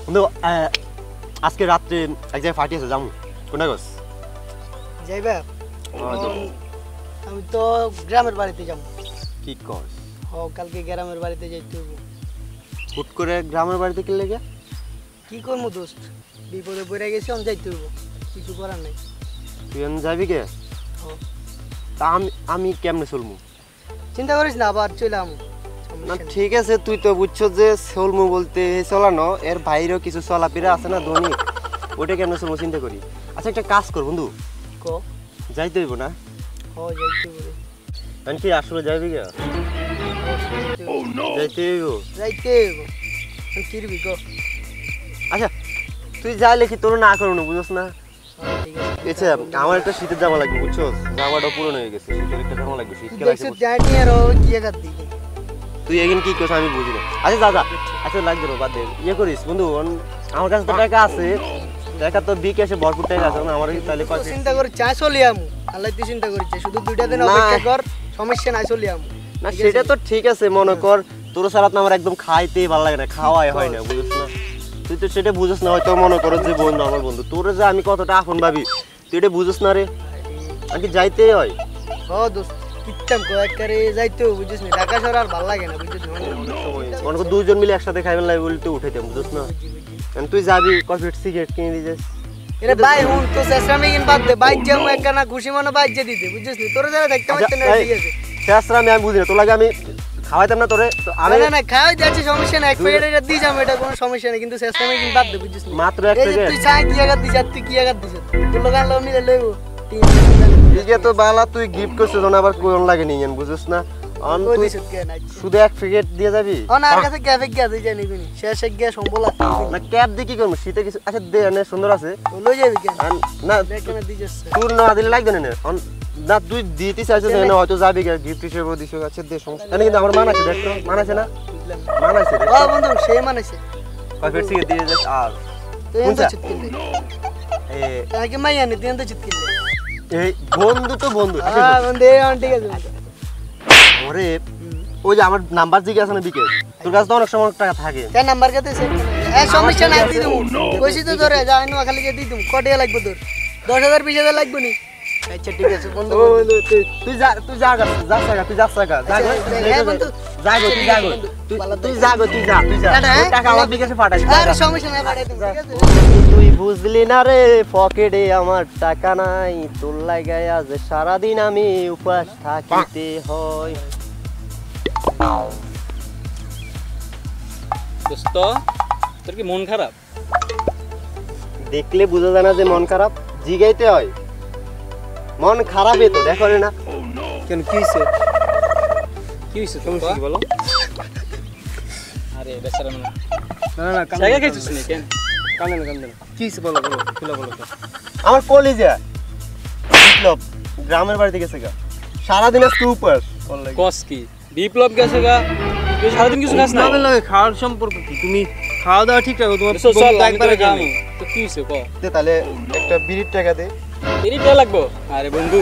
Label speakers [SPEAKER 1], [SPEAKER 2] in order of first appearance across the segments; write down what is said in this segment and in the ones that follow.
[SPEAKER 1] বন্ধু আজকে রাত্রে এক জায়গায় পার্টি আছে যাবো কোনটা গছ
[SPEAKER 2] যাইবা আমি তো গ্রামের বাড়িতে যাব
[SPEAKER 1] কি কর
[SPEAKER 2] কালকে গ্রামের বাড়িতে যাইতে হবে
[SPEAKER 1] হুট করে গ্রামের বাড়িতে কি লেগে
[SPEAKER 2] কি করবো দোস্ত বিপদে পড়ে গেছি আমি যাইতে হবে কিছু করার নাই
[SPEAKER 1] তুই যাবি কে তা আমি কেমনে চলবো
[SPEAKER 2] চিন্তা করিস না আবার চলে আমু
[SPEAKER 1] না ঠিক আছে তুই তো বুঝছো যে চলমু বলতে চলানো এর বাইরেও কিছু চলাফেরা আছে না ধনী ওটা কেমনে চলবো চিন্তা করি আচ্ছা একটা কাজ কর বন্ধু
[SPEAKER 2] ক
[SPEAKER 1] যাইতে হইব না
[SPEAKER 2] যাইতে হবে
[SPEAKER 1] আমি কি আসলে যাইবি কে যাইতে হইব
[SPEAKER 2] যাইতে হইব কিরবি ক
[SPEAKER 1] আচ্ছা তুই যাইলে কি তোর না করো না বুঝছ না আচ্ছা আমার একটা শীতের জামা লাগবে বুঝছো জামাটা পুরনো হয়ে গেছে শীতের একটা জামা লাগবে শীতকাল আসছে
[SPEAKER 2] জানি আর কি একাত দিকে
[SPEAKER 1] তুই এখন কি করছ আমি বুঝি না আচ্ছা দাদা আচ্ছা লাগবে না বাদ দে ইয়ে করিস বন্ধু আমার কাছে তো টাকা আছে টাকা তো বিকাশে ভরপুর টাকা আছে না আমার তাহলে
[SPEAKER 2] চিন্তা করে চা চলি আমু আল্লাহ তুই চিন্তা করিস শুধু দুইটা দিন অপেক্ষা কর সমস্যা নাই চলি আমু
[SPEAKER 1] না সেটা তো ঠিক আছে মনে কর তোর সারা তো আমার একদম খাইতেই ভালো লাগে না খাওয়াই হয় না বুঝছ না তুই তো সেটা বুঝছ না হয়তো মনে করো যে বন্ধু আমার বন্ধু তোর যে আমি কতটা আপন ভাবি তুই এটা বুঝছ না রে আমি যাইতেই হয়
[SPEAKER 2] দোস্ত কিত্তাম কয়েকবারে যাইতে বুঝছিস না ঢাকা শহর আর ভালো লাগে না বুঝছিস
[SPEAKER 1] মনে কর দুজন মিলে একসাথে খাইবেন লাগে বলতে উঠাইতাম বুঝছ না তুই যাবি কফি সিগারেট কিনে দিয়ে যাস
[SPEAKER 2] এরে ভাই হুন তো শেষরামে কিন বাদ দে বাইক যাম একখানা খুশি মনে বাইক যে দিতে বুঝছিস না তোর যারা দেখতে পাচ্ছ না ঠিক আছে
[SPEAKER 1] শেষরামে আমি বুঝি না তোর লাগে আমি খাওয়াইতাম না তোরে তো আমি
[SPEAKER 2] না খাওয়াই যাচ্ছি সমস্যা নাই এক প্যাকেট এটা দিয়ে যাম এটা কোনো সমস্যা নেই কিন্তু শেষরামে কিন বাদ দে বুঝছিস না
[SPEAKER 1] মাত্র এক প্যাকেট
[SPEAKER 2] তুই চাই কি জায়গা দিছ তুই কি জায়গা দিছ তোর লোকাল লোন নিলে লইবো
[SPEAKER 1] ঠিক তো বালা তুই গিফট করছিস না আবার কোন লাগে নি জান বুঝছিস না অন তুই শুধু এক প্যাকেট দিয়ে যাবি
[SPEAKER 2] আর কাছে ক্যাফে গিয়া দিই জানি বিনি শেষে গিয়া সম্বল আছে
[SPEAKER 1] না ক্যাপ দিয়ে কি করব শীতে কিছু আচ্ছা দে না সুন্দর আছে
[SPEAKER 2] লই যাবি কেন
[SPEAKER 1] না
[SPEAKER 2] দেখনা দিছস
[SPEAKER 1] তোর না দিলে লাগবে না না তুই দিতে চাইছিস না হয়তো যাবি গিফট হিসেবে দিছ আচ্ছা দে সমস্যা না কিন্তু আমার মান আছে দেখ তো মান আছে না মান আছে রে
[SPEAKER 2] বন্ধু সে মানেছে
[SPEAKER 1] কফি সিগারেট দিয়ে যাস আর
[SPEAKER 2] তুই এত চিত কিনলে তাই কি মাইয়া নি তুই এত চিত কিনলে
[SPEAKER 1] এই বন্ধু তো বন্ধু
[SPEAKER 2] বন্ধু ঠিক আছে
[SPEAKER 1] ওরে ওই যে আমার নাম্বার জিজ্ঞাসা না বিকেশ তোর কাছে তো অনেক সময় টাকা থাকে
[SPEAKER 2] তার নাম্বার কত আছে সমস্যা নাই দি দেবো কইছি তো তোরে যা আইনো খালি দিয়ে দিম কত লাগবে তোর 10,000 20,000 লাগবে নি আচ্ছা ঠিক আছে বন্ধু
[SPEAKER 1] তুই যা তুই যা তুই যা টাকা আমার বিকাশে পাঠাই
[SPEAKER 2] আর সমস্যা নাই পাঠাই দিম ঠিক আছে
[SPEAKER 1] তুই বুঝলি না রে পকেটে আমার টাকা নাই তোর লাগায় আজ সারা দিন আমি উপাস থাকিতে হয়
[SPEAKER 3] দোস্ত তোর কি মন খারাপ
[SPEAKER 1] দেখলে বুঝা যায় না যে মন খারাপ জিগাইতে হয় মন খারাপই তো দেখো না
[SPEAKER 3] কেন কি হইছে তুমি বলো আরে বেচারা না না জায়গা খাইছিস নি কেন কান্দে কি হইছে বলো খুলে বলো
[SPEAKER 1] আমার কলেজে বিপ্লব গ্রামের বাড়িতে গেছে গা সারা দিন আজকে উপাস
[SPEAKER 3] কস কি বিপ্লব গেছে গা তুই সারা দিন কিছু খাস না
[SPEAKER 1] না খাওয়ার সম্পর্ক কি তুমি খাওয়া দাওয়া ঠিক রাখো তোমার
[SPEAKER 3] বন্ধু একবারে যাও তো কি হইছে ক
[SPEAKER 1] দে তাহলে একটা বিড়ির টাকা দে
[SPEAKER 3] বিড়ির টাকা লাগবে আরে বন্ধু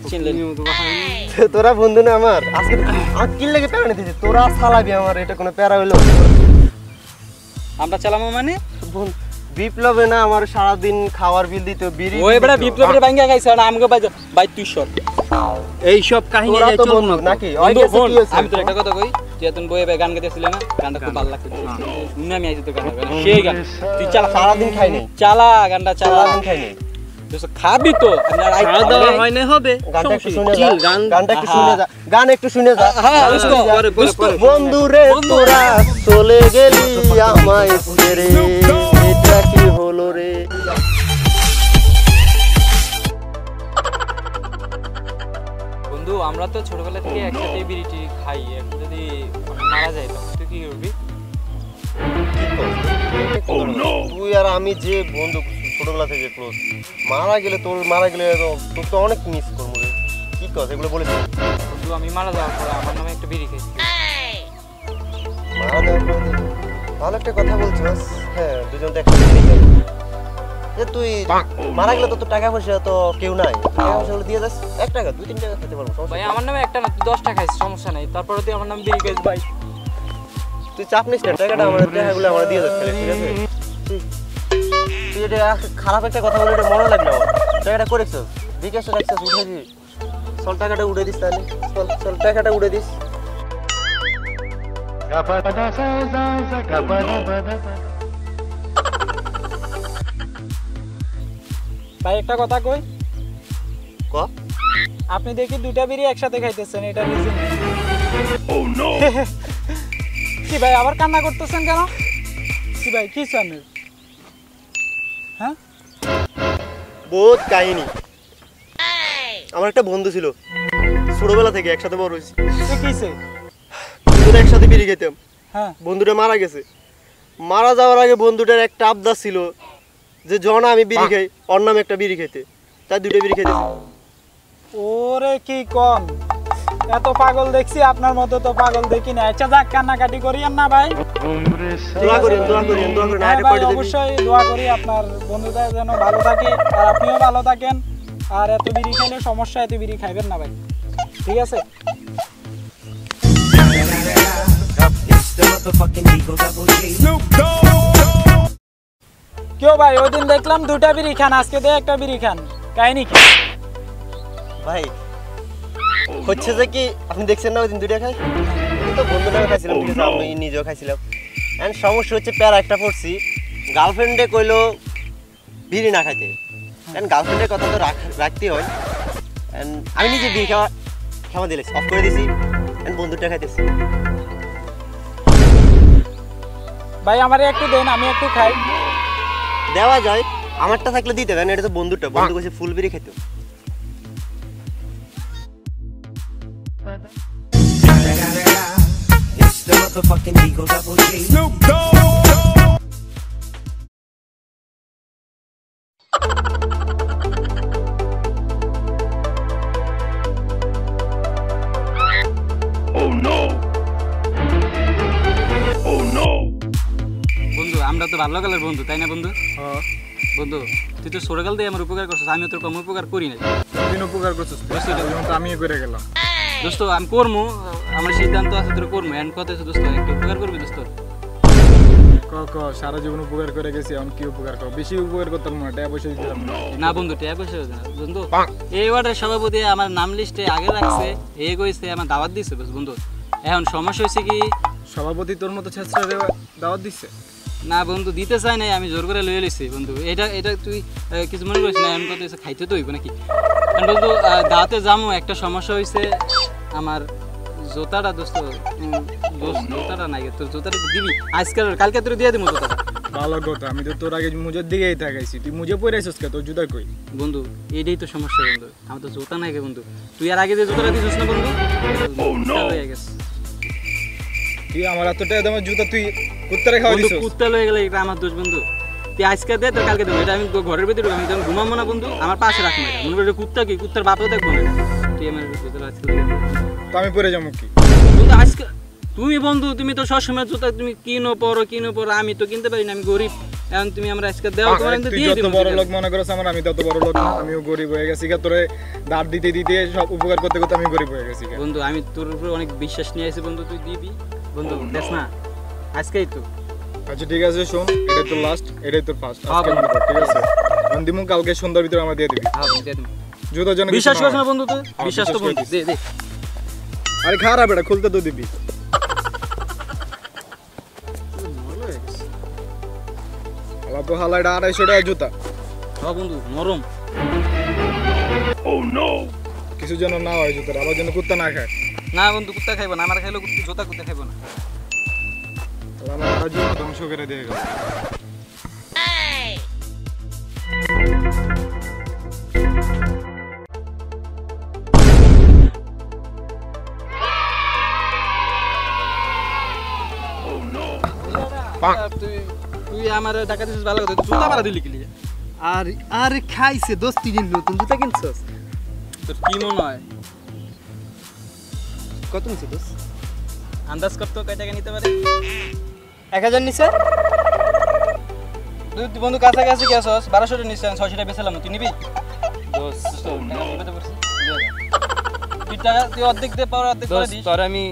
[SPEAKER 3] চিনলে
[SPEAKER 1] তোরা বন্ধু না আমার আজকে আমার কি লাগে প্যারা নিতেছিস তোরা চালাবি আমার এটা কোনো প্যারা হইলো
[SPEAKER 3] আমরা চালামো মানে
[SPEAKER 1] বিপ্লবে না আমার সারা দিন খাওয়ার বিল দিতে বিড়ি
[SPEAKER 3] ওই বড় বিপ্লবের ভাঙ্গা খাইছ না আমগো ভাই তুই সর এই সব কাহিনী যাই চল
[SPEAKER 1] নাকি
[SPEAKER 3] আমি তোর একটা কথা কই তুই এতন বইয়ে গান গাইতেছিল না গানটা খুব ভালো লাগছে শুনে আমি আইছি তো গান সেই গান তুই চালা
[SPEAKER 1] সারা দিন খাই নাই
[SPEAKER 3] চালা গানটা চালা
[SPEAKER 1] দিন খাই নাই
[SPEAKER 3] তুই খাবি তো
[SPEAKER 1] খাওয়া দাওয়া হয় না হবে গানটা একটু শুনে যা গান একটু শুনে যা
[SPEAKER 3] হ্যাঁ
[SPEAKER 1] বন্ধু রে তোরা চলে গেলি আমায় ছেড়ে এটা কি হলো রে
[SPEAKER 3] বন্ধু আমরা তো ছোটবেলা থেকে একসাথে বিড়িটি খাই এখন যদি মারা যায় তখন তুই কি করবি
[SPEAKER 1] তুই আর আমি যে বন্ধু ছোটবেলা থেকে ক্লোজ মারা গেলে তোর তো অনেক মিস করবো রে কি কথা এগুলো বলেছিস
[SPEAKER 3] বন্ধু আমি মারা যাওয়ার পরে আমার নামে একটা বিড়ি খেয়েছি
[SPEAKER 1] মারা যাওয়ার পরে ভালো একটা কথা বলছিস হ্যাঁ দুজন তো একসাথে যে তুই মারা গেলে তো তোর টাকা পয়সা তো কেউ নাই, টাকা পয়সাগুলো দিয়ে যাস, 1 টাকা 2-3 টাকা খেতে পারবো, সমস্যা
[SPEAKER 3] ভাই
[SPEAKER 1] নেই।
[SPEAKER 3] আমার নামে একটা না, তুই 10 টাকা খাইছিস, সমস্যা নাই। তারপরে তুই আমার নাম বিড়ি খাইছিস ভাই।
[SPEAKER 1] তুই চাপ নিস না, টাকাটা আমার টাকাগুলো আমার দিয়ে যাস, ঠিক আছে? তুই এটা খারাপ একটা কথা বলে এটা মনে লাগলো আমার। টাকাটা করেছ বিকাশে রাখছিস, উঠে দিস, চল টাকাটা উড়ে দিস, তাহলে চল চল টাকাটা উড়ে দিস।
[SPEAKER 4] ভাই একটা কথা কই,
[SPEAKER 1] ক
[SPEAKER 4] আপনি দেখি 2টা বিড়ি একসাথে খাইতেছেন, এটা রিজন কি ভাই? আবার কান্না করতেছেন কেন? কি ভাই কি চান? হ্যাঁ
[SPEAKER 1] বহুত কাহিনী। আমার একটা বন্ধু ছিল, ছোটবেলা থেকে একসাথে বড় হয়েছি,
[SPEAKER 4] কিছে?
[SPEAKER 1] দুজনে একসাথে বিড়ি খেতাম।
[SPEAKER 4] হ্যাঁ
[SPEAKER 1] বন্ধুটা মারা গেছে, মারা যাওয়ার আগে বন্ধুটার একটা আবদার ছিল যে জন আমি বিড়ি খাই, ওর নামে একটা বিড়ি খেতে, তাই 2টা বিড়ি খেতে।
[SPEAKER 4] ওরে কি কম, এত পাগল দেখছি, আপনার মতো তো পাগল দেখি না। আচ্ছা যাক, কান্নাকাটি করিয়েন না ভাই,
[SPEAKER 1] দোয়া করেন দোয়া করেন দোয়া করেন।
[SPEAKER 4] হ্যাঁ
[SPEAKER 1] আরে
[SPEAKER 4] ভাই,
[SPEAKER 1] কয়টা দিবি?
[SPEAKER 4] অবশ্যই দোয়া করি আপনার বন্ধুটা যেন ভালো থাকে আর আপনিও ভালো থাকেন। আর এত বিড়ি খাইলে সমস্যা, এত বিড়ি খাইবেন না ভাই, ঠিক আছে? কেউ ভাই ওই দিন দেখলাম 2টা বিড়ি খান, আজকে দিয়ে 1টা বিড়ি খান, কাহিনী কি?
[SPEAKER 1] ভাই হচ্ছে যে কি, আপনি দেখছেন না ওই দিন 2টা খাই, আমি তো বন্ধু নামে খাইছিলাম, ঠিক আছে, আমি নিজেও খাইছিলাম। এন্ড সমস্যা হচ্ছে প্যারা একটা পড়ছি, গার্লফ্রেন্ডে কইলো বিড়ি না খাইতে, এন্ড গার্লফ্রেন্ডের কথা তো রাখতেই হয়। এন্ড আমি নিজে বিড়ি খাওয়া দিলেছি, অফ করে দিছি, এন্ড বন্ধুটা খাইতেছি।
[SPEAKER 4] ভাই আমারে একটু দেন, আমি একটু খাই।
[SPEAKER 1] দেওয়া যায়, আমারটা থাকলে দিতে দেন, এটা তো বন্ধুটা, বন্ধু কইছে ফুল বিড়ি খেতে।
[SPEAKER 3] বন্ধু আমরা তো ভালো গেলার বন্ধু, তাই না বন্ধু? বন্ধু তুই তো ছোটকাল দিয়ে আমার উপকার করছিস, আমিও তোর কম উপকার করি নাই।
[SPEAKER 4] দিন উপকার করছিস, আমিও করে গেলাম।
[SPEAKER 3] দোস্ত আমি করবো, আমার সিদ্ধান্ত আছে তোর করবো। এন্ড কথা আছে দোস্ত, একটু উপকার করবি দোস্ত।
[SPEAKER 4] সারা জীবন উপকার করে গেছি, এখন কি উপকার করো? বেশি উপকার করতাম না, টাকা পয়সা দিতাম না।
[SPEAKER 3] না বন্ধু টাকা পয়সা না বন্ধু, এই ওয়ার্ডের সভাপতি আমার নাম লিস্টে আগে রাখছে, এ কইছে আমার দাওয়াত দিচ্ছে বন্ধু। এখন সমস্যা হয়েছে কি,
[SPEAKER 4] সভাপতি তোর মতো ছেঁচড়া দাওয়াত দিচ্ছে?
[SPEAKER 3] না বন্ধু দিতে চাই নাই, আমি জোর করে লয়ে লইছি বন্ধু। এটা এটা তুই কিছু মনে করিস না, এমন কথা হয়েছে, খাইতে তো হইব নাকি? কারণ বন্ধু দাওয়াতে যাবো, একটা সমস্যা হয়েছে, আমার জোতাটা দোস্ত, জোতাটা নাই, তোর জোতাটা দিবি আজকাল, কালকে তোর দিয়ে দিব জোতাটা।
[SPEAKER 4] ভালো কথা, আমি তো তোর আগে মুজের দিকেই থাকাইছি, তুই মুজে পরে আছিস কে? তোর জুতা কই?
[SPEAKER 3] বন্ধু এইটাই তো সমস্যা বন্ধু, আমার তো জোতা নাই গে বন্ধু। তুই আর আগে যে জোতাটা দিছিস না বন্ধু, হয়ে গেছে।
[SPEAKER 4] তুই আমার এত টাকা দামের জুতা তুই কুত্তারে খাওয়া দিছিস?
[SPEAKER 3] কুত্তা লয়ে গেলে এটা আমার দোষ বন্ধু। তুই আজকে দে, তোর কালকে দেবো। এটা আমি ঘরের ভিতরে, আমি যখন ঘুমাবো না বন্ধু, আমার পাশে রাখবো এটা। মনে করি কুত্তা কি, কুত্তার বাপও দেখবো না। তুই আমার জুতোটা আজকে দে।
[SPEAKER 4] তো আমি পরে যাবো কি
[SPEAKER 3] বন্ধু আজকে তুমি বন্ধু, তুমি তো সবসময় জুতা তুমি কিনো পরো, আমি তো কিনতে পারি না, আমি গরিব। এখন তুমি আমরা আজকে দেও, তোমার আমি
[SPEAKER 4] তুই
[SPEAKER 3] দিয়ে
[SPEAKER 4] যত
[SPEAKER 3] দিব।
[SPEAKER 4] বড় লোক মনে করছ আমার, আমি তত বড় লোক না, আমিও গরিব হয়ে গেছি গা। তোরে দাঁড় দিতে দিতে সব উপকার করতে করতে আমি গরিব হয়ে গেছি গা।
[SPEAKER 3] বন্ধু আমি তোর উপরে অনেক বিশ্বাস নিয়ে আসি বন্ধু, তুই দিবি বন্ধু, দেখ না আজকেই তো।
[SPEAKER 4] আচ্ছা ঠিক আছে, শোন, এটাই তোর লাস্ট, এটাই তোর ফার্স্ট,
[SPEAKER 3] হ্যাঁ
[SPEAKER 4] আজকে মনে কর, ঠিক আছে? আমি দিমু কালকে সন্ধ্যার ভিতরে আমার দিয়ে দিবি।
[SPEAKER 3] হ্যাঁ দিয়ে দিব।
[SPEAKER 4] জুতো যেন
[SPEAKER 3] বিশ্বাস
[SPEAKER 4] কিছু
[SPEAKER 3] করছ
[SPEAKER 4] না
[SPEAKER 3] না
[SPEAKER 4] হয়।
[SPEAKER 3] বন্ধু? তো
[SPEAKER 4] হ্যাঁ,
[SPEAKER 3] বিশ্বাস তো
[SPEAKER 4] বিশ্বাস
[SPEAKER 3] বন্ধু,
[SPEAKER 4] করি।
[SPEAKER 3] দে দে।
[SPEAKER 4] আরে খারাপ, এটা খুলতে তো দিবি। হালা তো হালা, এটা 250 টাকা জুতা।
[SPEAKER 3] হ্যাঁ বন্ধু নরম।
[SPEAKER 4] কিছু যেন না হয় জুতার, আবার যেন কুত্তা না খায়।
[SPEAKER 3] না বন্ধু কুত্তা খাইবো না, আমার খাইলেও জোতা কুত্তা খাইবো না।
[SPEAKER 4] তাহলে আমার সারা জীবন ধ্বংস করে দিয়ে গেল।
[SPEAKER 3] তুই আমার টাকা দিছিস ভালো কথা, তুই জুতা মারা দিলি কি লিগে?
[SPEAKER 2] আর আরে খাইছে দোস্তি দিন, নতুন জুতা কিনছস?
[SPEAKER 3] তোর কি মনে হয়?
[SPEAKER 2] কত নিছে দোস্ত?
[SPEAKER 3] আন্দাজ করতো কয় টাকা নিতে পারে?
[SPEAKER 2] 1000 নিছে?
[SPEAKER 3] তুই বন্ধু কাছাকাছি গেছস 1200 টাকা নিছিস 600 টাকা বেচলাম তুই নিবি
[SPEAKER 5] দোস্ত
[SPEAKER 3] টাকা নিবে তো করছিস তুই টাকা তুই অর্ধেক দে পাওয়ার অর্ধেক করে দিস
[SPEAKER 5] তোর আমি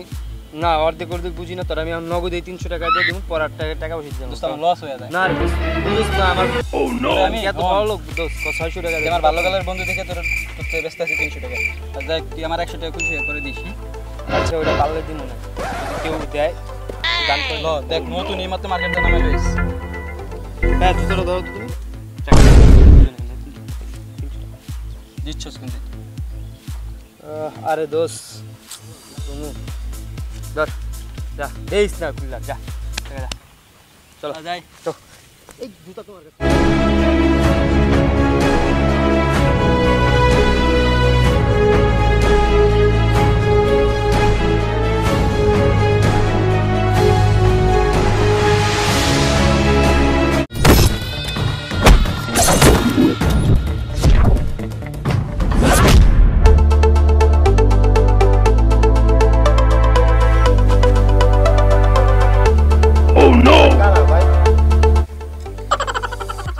[SPEAKER 5] না অর্ধেক বুঝি না তোর আমি নগদে 300 টাকা দিয়ে দিব পর টাকা বসে দিলাম
[SPEAKER 3] দোস্ত আমার লস হয়ে যায়
[SPEAKER 5] না রে দোস্ত না আমার
[SPEAKER 3] আমি
[SPEAKER 5] এত ভালো লোক দোস্ত 600 টাকা
[SPEAKER 3] আমার ভালো কালার বন্ধু দেখে তোর তোর ব্যস্ত আছে 300 টাকা আর দেখ তুই আমার 100 টাকা খুশি করে দিস
[SPEAKER 5] আচ্ছা ওটা পারলে দিব না কেউ দেয় দান করে
[SPEAKER 3] ল দেখ নতুন এই মাত্র মার্কেটে নামে লইস
[SPEAKER 1] হ্যাঁ জুতোটা দাও তুমি
[SPEAKER 3] দিচ্ছস কিন্তু
[SPEAKER 5] আরে দোস্ত তুমি ধর যা দেইস না খুললা যা টাকা যা
[SPEAKER 3] চল যাই
[SPEAKER 5] তো
[SPEAKER 1] এই জুতা তোমার কাছে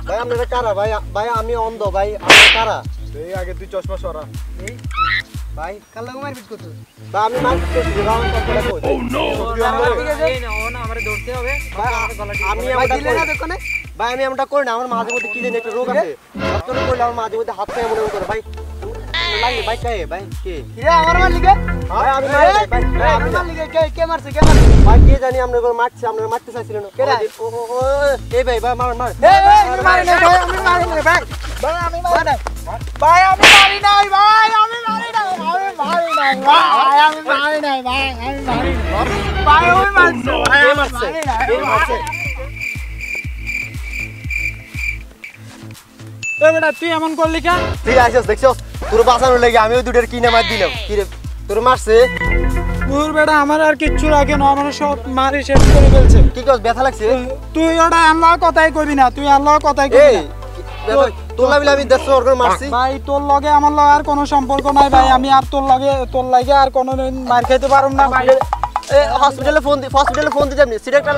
[SPEAKER 1] ভাই আপনারা কারা ভাই ভাই আমি অন্ধ ভাই আপনারা কারা
[SPEAKER 6] এই আগে তুই চশমা সরা
[SPEAKER 2] ভাই কাল লাগো মারপিট করতো
[SPEAKER 1] ভাই আমি মাইক করছি রাউন্ড করে কই আমি
[SPEAKER 2] ভাই
[SPEAKER 1] এমনটা
[SPEAKER 2] দিলে
[SPEAKER 1] করি
[SPEAKER 2] না
[SPEAKER 1] না।
[SPEAKER 2] দোকানে
[SPEAKER 1] ভাই আমি এমনটা করি না আমার মাঝে মধ্যে কি জানি একটা রোগ আছে ডাক্তার কইলে আমার মাঝে মধ্যে হাত পায়ে মনে করে ভাই লাগে ভাই কে ভাই কে
[SPEAKER 2] কিরে আমার মার লিগে
[SPEAKER 1] ভাই আমি মারি নাই, ভাই ভাই, আমি
[SPEAKER 2] আমার
[SPEAKER 1] না।
[SPEAKER 2] মার লিগে কে মারছে কে মারছে
[SPEAKER 1] ভাই কে জানি আপনার করে মারছে আপনারা মারতে চাইছিলেন না।
[SPEAKER 2] কেরা?
[SPEAKER 1] ও ও, ও, এই ভাই ভাই মার মার
[SPEAKER 2] আমি মারি নাই ভাই আমি মারি নাই ভাই ভাই আমি মারি নাই ভাই আমি মারি নাই ভাই আমি মারি নাই ভাই আমি মারি নাই ভাই আমি মারি নাই ভাই ওই মারছে ভাই
[SPEAKER 1] কে
[SPEAKER 2] আমি
[SPEAKER 1] মারছে
[SPEAKER 2] মারি নাই
[SPEAKER 1] কে মারছে
[SPEAKER 4] এ বেটা তুই এমন করলি কেন?
[SPEAKER 1] তুই আইছস দেখছস তোর বাঁচানোর লাগি আমি ওই দুটোর কিনে মার দিলাম কি রে তোর মারছে
[SPEAKER 4] দূর বেটা আমার আর কিচ্ছু লাগে না আমার সব মারি শেষ করে ফেলছে
[SPEAKER 1] কি কস ব্যথা লাগছে
[SPEAKER 4] তুই ওটা আল্লাহ কথাই কবি না তুই আল্লাহ কথাই কবি
[SPEAKER 1] এই
[SPEAKER 4] না
[SPEAKER 1] তোর লাগলে আমি 150 ওর করে মারছি
[SPEAKER 4] ভাই তোর লগে আমার লগে আর কোনো সম্পর্ক নাই ভাই আমি আর তোর লাগে আর কোনো মার খাইতে পারুম না ভাই
[SPEAKER 1] হসপিটালে ফোন দিতে আপনি সিলেক্টর